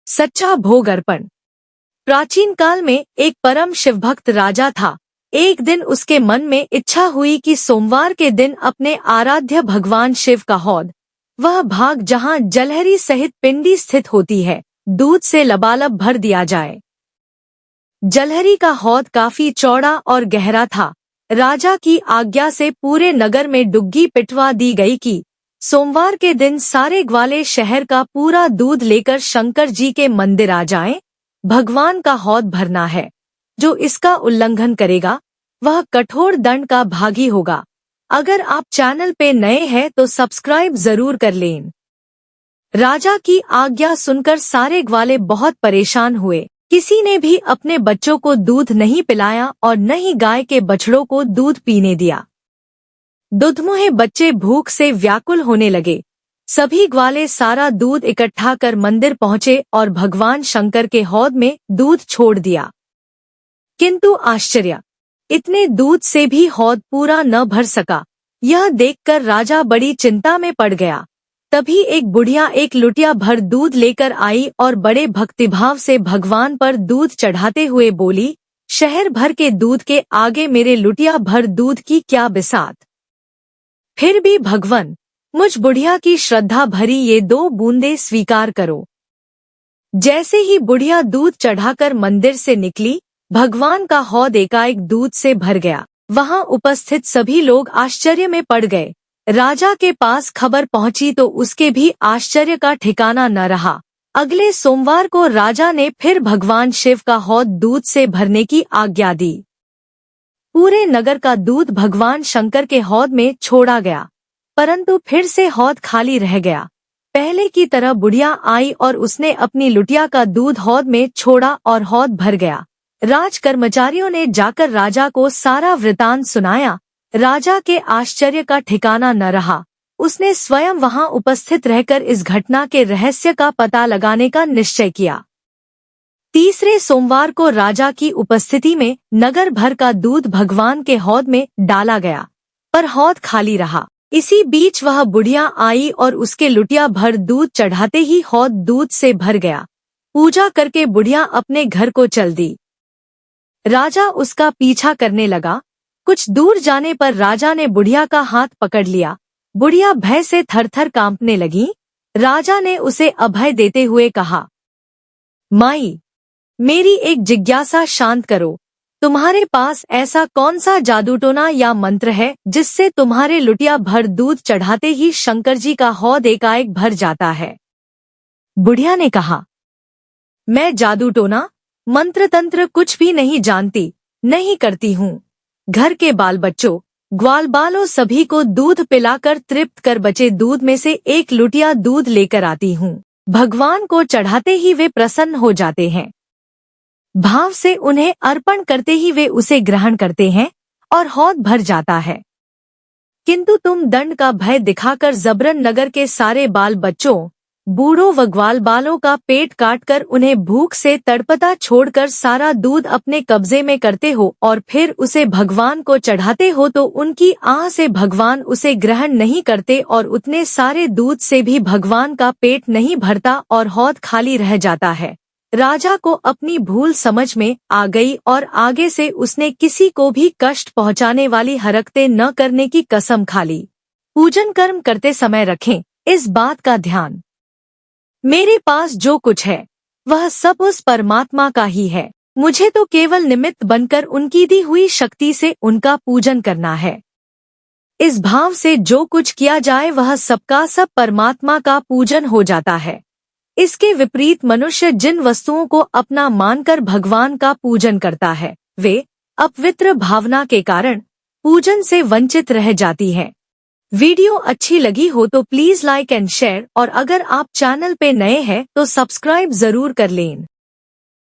सच्चा भोग अर्पण। प्राचीन काल में एक परम शिवभक्त राजा था। एक दिन उसके मन में इच्छा हुई कि सोमवार के दिन अपने आराध्य भगवान शिव का हौद, वह भाग जहाँ जलहरी सहित पिंडी स्थित होती है, दूध से लबालब भर दिया जाए। जलहरी का हौद काफी चौड़ा और गहरा था। राजा की आज्ञा से पूरे नगर में डुग्गी पिटवा दी गई कि सोमवार के दिन सारे ग्वाले शहर का पूरा दूध लेकर शंकर जी के मंदिर आ जाएं। भगवान का हौद भरना है। जो इसका उल्लंघन करेगा वह कठोर दंड का भागी होगा। अगर आप चैनल पे नए हैं तो सब्सक्राइब जरूर कर लें। राजा की आज्ञा सुनकर सारे ग्वाले बहुत परेशान हुए। किसी ने भी अपने बच्चों को दूध नहीं पिलाया और न ही गाय के बछड़ों को दूध पीने दिया। दुधमुहे बच्चे भूख से व्याकुल होने लगे। सभी ग्वाले सारा दूध इकट्ठा कर मंदिर पहुंचे और भगवान शंकर के हौद में दूध छोड़ दिया। किंतु आश्चर्य, इतने दूध से भी हौद पूरा न भर सका। यह देखकर राजा बड़ी चिंता में पड़ गया। तभी एक बुढ़िया एक लुटिया भर दूध लेकर आई और बड़े भक्तिभाव से भगवान पर दूध चढ़ाते हुए बोली, शहर भर के दूध के आगे मेरे लुटिया भर दूध की क्या बिसात। फिर भी भगवान, मुझ बुढ़िया की श्रद्धा भरी ये 2 बूंदे स्वीकार करो। जैसे ही बुढ़िया दूध चढ़ाकर मंदिर से निकली, भगवान का हौद एकाएक दूध से भर गया। वहां उपस्थित सभी लोग आश्चर्य में पड़ गए। राजा के पास खबर पहुंची तो उसके भी आश्चर्य का ठिकाना न रहा। अगले सोमवार को राजा ने फिर भगवान शिव का हौद दूध से भरने की आज्ञा दी। पूरे नगर का दूध भगवान शंकर के हौद में छोड़ा गया, परंतु फिर से हौद खाली रह गया। पहले की तरह बुढ़िया आई और उसने अपनी लुटिया का दूध हौद में छोड़ा और हौद भर गया। राज कर्मचारियों ने जाकर राजा को सारा वृतांत सुनाया। राजा के आश्चर्य का ठिकाना न रहा। उसने स्वयं वहां उपस्थित रहकर इस घटना के रहस्य का पता लगाने का निश्चय किया। तीसरे सोमवार को राजा की उपस्थिति में नगर भर का दूध भगवान के हौद में डाला गया, पर हौद खाली रहा। इसी बीच वह बुढ़िया आई और उसके लुटिया भर दूध चढ़ाते ही हौद दूध से भर गया। पूजा करके बुढ़िया अपने घर को चल दी। राजा उसका पीछा करने लगा। कुछ दूर जाने पर राजा ने बुढ़िया का हाथ पकड़ लिया। बुढ़िया भय से थरथर कांपने लगी। राजा ने उसे अभय देते हुए कहा, माई, मेरी एक जिज्ञासा शांत करो। तुम्हारे पास ऐसा कौन सा जादूटोना या मंत्र है जिससे तुम्हारे लुटिया भर दूध चढ़ाते ही शंकर जी का हौद एकाएक भर जाता है। बुढ़िया ने कहा, मैं जादूटोना मंत्र तंत्र कुछ भी नहीं जानती, नहीं करती हूँ। घर के बाल बच्चों, ग्वाल बालों सभी को दूध पिलाकर तृप्त कर बचे दूध में से एक लुटिया दूध लेकर आती हूँ। भगवान को चढ़ाते ही वे प्रसन्न हो जाते हैं। भाव से उन्हें अर्पण करते ही वे उसे ग्रहण करते हैं और हौद भर जाता है। किंतु तुम दंड का भय दिखाकर जबरन नगर के सारे बाल बच्चों, बूढ़ों व ग्वाल बालों का पेट काटकर उन्हें भूख से तड़पता छोड़कर सारा दूध अपने कब्जे में करते हो और फिर उसे भगवान को चढ़ाते हो तो उनकी आह से भगवान उसे ग्रहण नहीं करते और उतने सारे दूध से भी भगवान का पेट नहीं भरता और हौद खाली रह जाता है। राजा को अपनी भूल समझ में आ गई और आगे से उसने किसी को भी कष्ट पहुंचाने वाली हरकतें न करने की कसम खा ली। पूजन कर्म करते समय रखें इस बात का ध्यान, मेरे पास जो कुछ है वह सब उस परमात्मा का ही है। मुझे तो केवल निमित्त बनकर उनकी दी हुई शक्ति से उनका पूजन करना है। इस भाव से जो कुछ किया जाए वह सबका सब परमात्मा का पूजन हो जाता है। इसके विपरीत मनुष्य जिन वस्तुओं को अपना मानकर भगवान का पूजन करता है, वे अपवित्र भावना के कारण पूजन से वंचित रह जाती है। वीडियो अच्छी लगी हो तो प्लीज लाइक एंड शेयर और अगर आप चैनल पे नए हैं तो सब्सक्राइब जरूर कर लें।